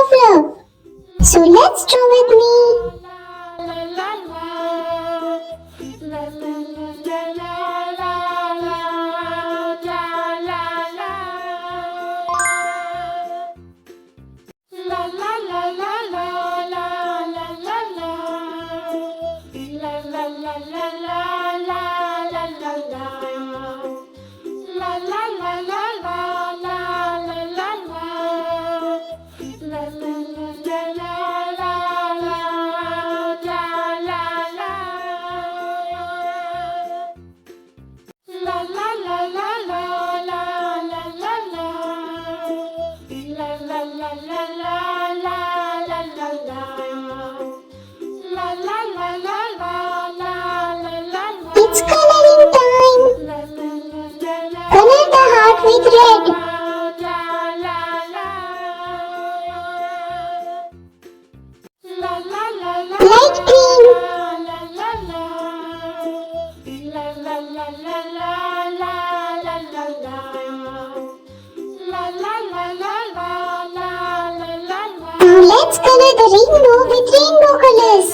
of love. So let's draw with me. It's coloring time. Color the heart with red. Light green. Now let's color the rainbow with rainbow colors.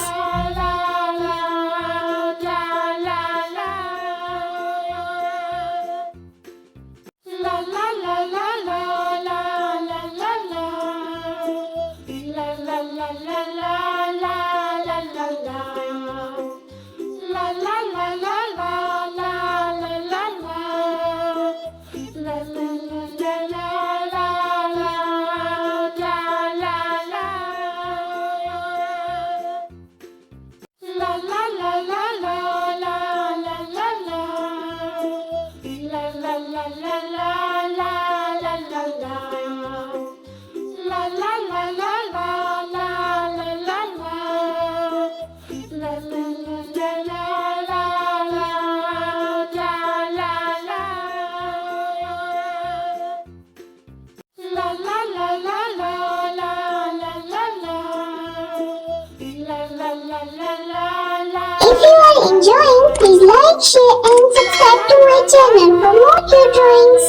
If you are enjoying, please like, share and subscribe to my channel for more cute drawings.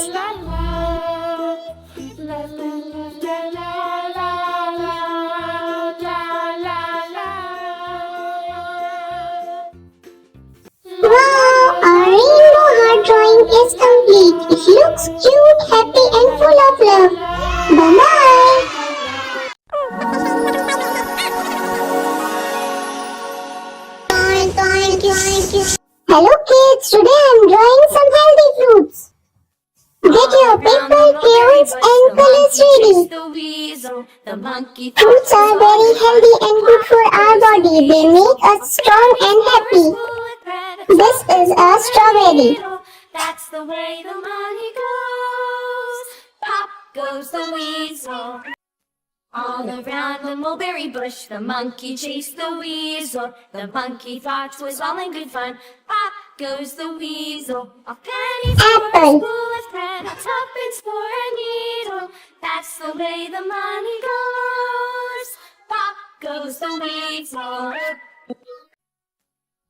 Wow, our rainbow heart drawing is complete. It looks cute, happy and full of love. Bye-bye. Hello kids, today I am drawing some healthy fruits. Get your paper, crayons and colors ready. Fruits are very healthy and good for our body. They make us strong and happy. This is a strawberry. That's the way the money goes. Pop goes the weasel. All around the mulberry bush, the monkey chased the weasel. The monkey thought it was all in good fun. Pop goes the weasel. A penny for a spool of thread, a tuppence for a needle. That's the way the money goes. Pop goes the weasel.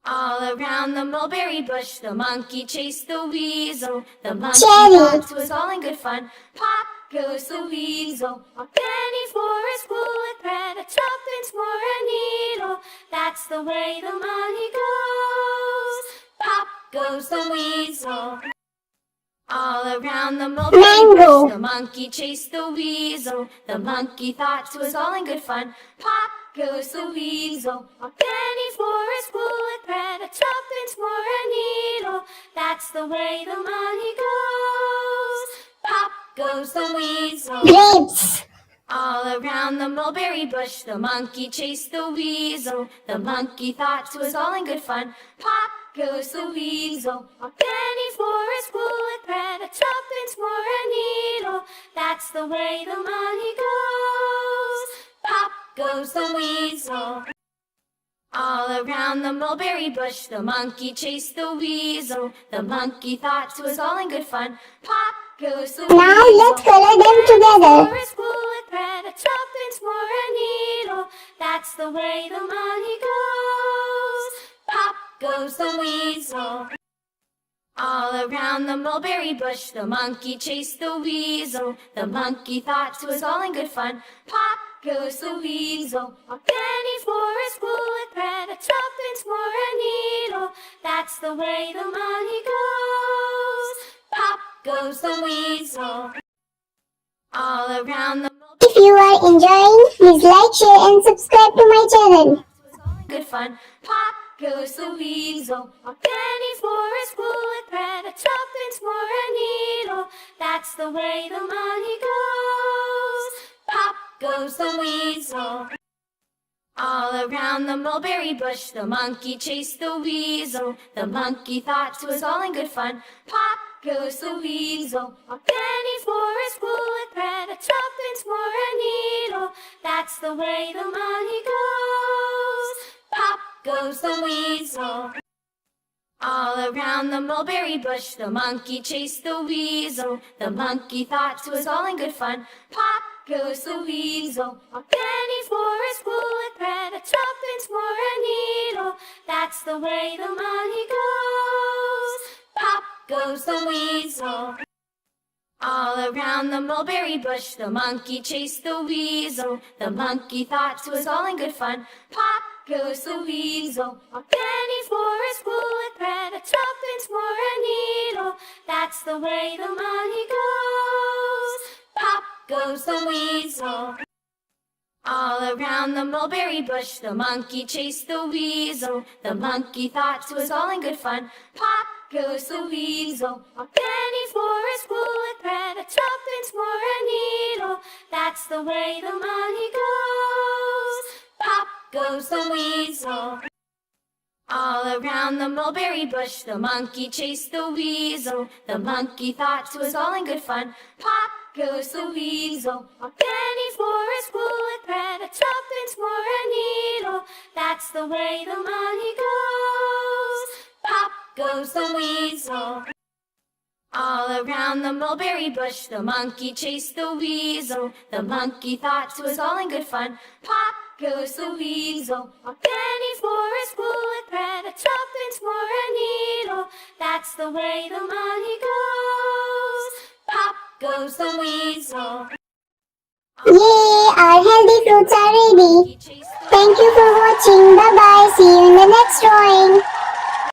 All around the mulberry bush, the monkey chased the weasel. The monkey thought it was all in good fun. Pop goes the weasel. A penny for a spool of thread, a tuppence for a needle. That's the way the money goes. Pop goes the weasel. All around the mulberry bush, the monkey chased the weasel. The monkey thought it was all in good fun. Pop goes the weasel. A penny for a spool of thread, a tuppence for a needle. That's the way the money goes. Pop goes the weasel. Grapes. All around the mulberry bush, the monkey chased the weasel. The monkey thought it was all in good fun. Pop goes the weasel. A penny for a spool of thread, a tuppence for a needle. That's the way the money goes. Pop goes the weasel. All around the mulberry bush, the monkey chased the weasel. The monkey thought it was all in good fun. Pop goes the weasel. Now let's color them together. For a spool of thread, a tuppence for a needle. That's the way the money goes. Pop goes the weasel. All around the mulberry bush, the monkey chased the weasel. The monkey thought it was all in good fun. Pop goes the weasel. A penny for a spool of thread, a tuppence for a needle. That's the way the money goes. Pop goes the weasel. All around the If you are enjoying, please like, share and subscribe to my channel. good fun. Pop goes the weasel. A penny for a spool of thread, a tuppence for a needle. That's the way the money goes. Pop goes the weasel. All around the mulberry bush, the monkey chased the weasel. The monkey thought 'twas all in good fun. Pop goes the weasel. A penny for a spool of thread, a tuppence for a needle. That's the way the money goes. Pop goes the weasel. All around the mulberry bush, the monkey chased the weasel. The monkey thought 'twas all in good fun. Pop goes the weasel. A penny for a spool of thread, a tuppence for a needle. That's the way the money goes. Pop goes the weasel. All around the mulberry bush, the monkey chased the weasel. The monkey thought 'twas all in good fun. Pop goes the weasel. A penny for a spool of thread, a tuppence for a needle. That's the way the money goes. Pop goes the weasel. All around the mulberry bush, the monkey chased the weasel. The monkey thought 'twas all in good fun. Pop goes the weasel. A penny for a spool of thread, a tuppence for a needle. That's the way the money goes. Pop goes the weasel. All around the mulberry bush, the monkey chased the weasel. The monkey thought 'twas all in good fun. Pop goes the weasel. A penny for a spool of thread, a tuppence for a needle. That's the way the money goes. Pop goes the weasel. All around the mulberry bush, the monkey chased the weasel. The monkey thought 'twas all in good fun. Pop goes the weasel. A penny for a spool of thread, a tuppence for a needle. That's the way the money goes. Pop goes the weasel. Yay! Our healthy fruits are ready. Thank you for watching. Bye bye. See you in the next drawing.